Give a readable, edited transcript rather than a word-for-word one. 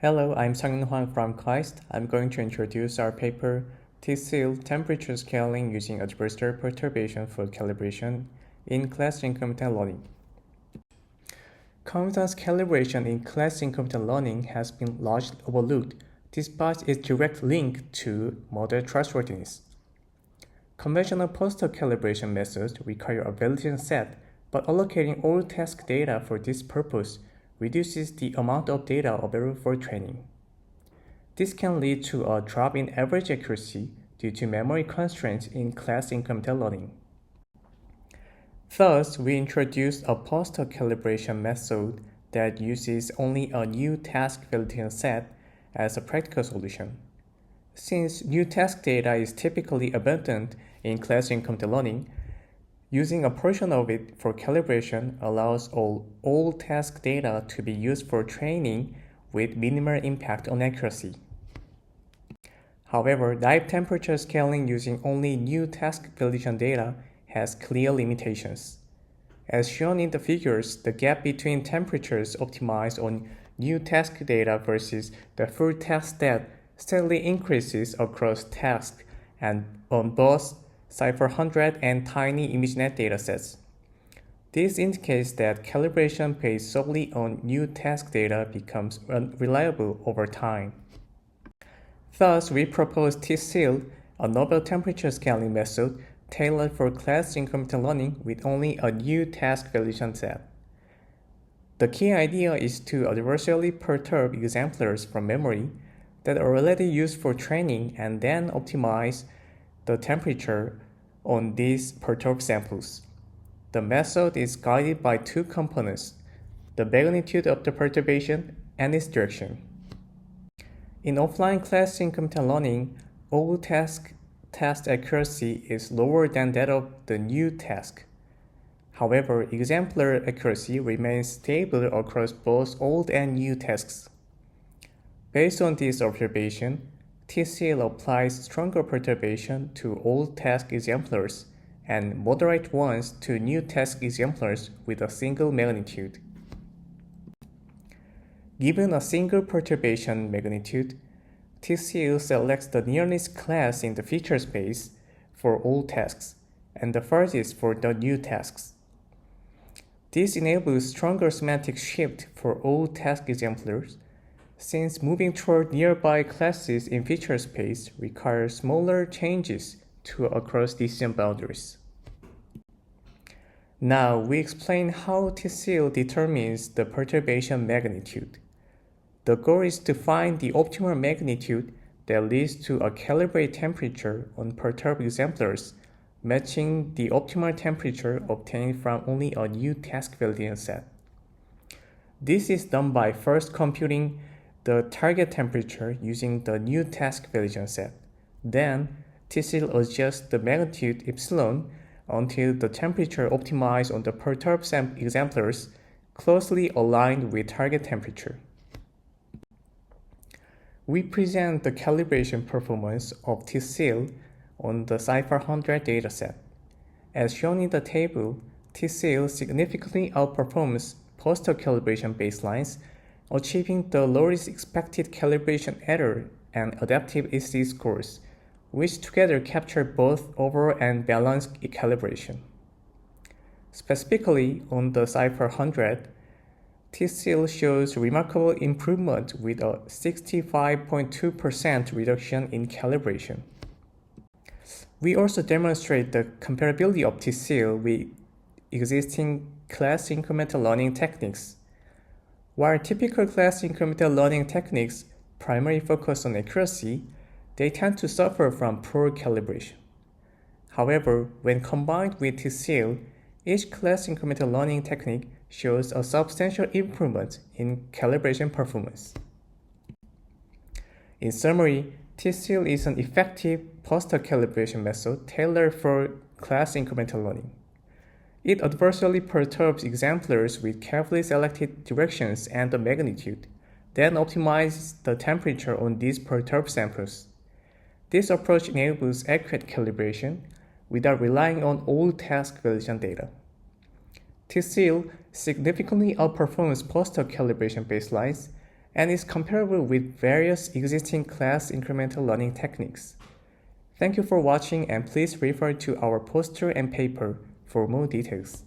Hello, I'm Hwang from Kleist. I'm going to introduce our paper T-Cil temperature scaling using adversarial perturbation for calibration in class-incremental learning. Confidence calibration in class-incremental learning has been largely overlooked despite its direct link to model trustworthiness. Conventional post-hoc calibration methods require a validation set, but allocating all task data for this purpose reduces the amount of data available for training. This can lead to a drop in average accuracy due to memory constraints in class-incremental learning. Thus, we introduced a post-hoc calibration method that uses only a new task validation set as a practical solution. Since new task data is typically abundant in class-incremental learning, using a portion of it for calibration allows all task data to be used for training with minimal impact on accuracy. However, naive temperature scaling using only new task validation data has clear limitations. As shown in the figures, the gap between temperatures optimized on new task data versus the full task stat steadily increases across tasks and on both Cvpr and tiny ImageNet datasets. This indicates that calibration based solely on new task data becomes unreliable over time. Thus, we propose T-Cil, a novel temperature scaling method tailored for class-incremental learning with only a new task validation set. The key idea is to adversarially perturb exemplars from memory that are already used for training and then optimize the temperature on these perturbed samples. The method is guided by two components, the magnitude of the perturbation and its direction. In offline class-incremental learning, all task accuracy is lower than that of the new task. However, exemplar accuracy remains stable across both old and new tasks. Based on this observation, T-Cil applies stronger perturbation to old task exemplars and moderate ones to new task exemplars with a single magnitude. Given a single perturbation magnitude, T-Cil selects the nearest class in the feature space for all tasks and the furthest for the new tasks. This enables stronger semantic shift for all task exemplars, since moving toward nearby classes in feature space requires smaller changes to across decision boundaries. Now we explain how T-Cil determines the perturbation magnitude. The goal is to find the optimal magnitude that leads to a calibrated temperature on perturbed exemplars, matching the optimal temperature obtained from only a new task validation set. This is done by first computing the target temperature using the new task validation set. Then, T-Cil adjusts the magnitude epsilon until the temperature optimized on the perturbed exemplars closely aligned with target temperature. We present the calibration performance of T-Cil on the Cvpr dataset. As shown in the table, T-Cil significantly outperforms post-hoc calibration baselines, achieving the lowest expected calibration error and adaptive EC scores, which together capture both overall and balanced calibration. Specifically, on the Cvpr, T-Cil shows remarkable improvement with a 65.2% reduction in calibration. We also demonstrate the comparability of T-Cil with existing class-incremental learning techniques. While typical class-incremental learning techniques primarily focus on accuracy, they tend to suffer from poor calibration. However, when combined with T-Cil, each class-incremental learning technique shows a substantial improvement in calibration performance. In summary, T-Cil is an effective post-hoc calibration method tailored for class-incremental learning. It adversarially perturbs exemplars with carefully selected directions and the magnitude, then optimizes the temperature on these perturbed samples. This approach enables accurate calibration without relying on old task validation data. T-Cil significantly outperforms post-hoc calibration baselines and is comparable with various existing class-incremental learning techniques. Thank you for watching, and please refer to our poster and paper for more details.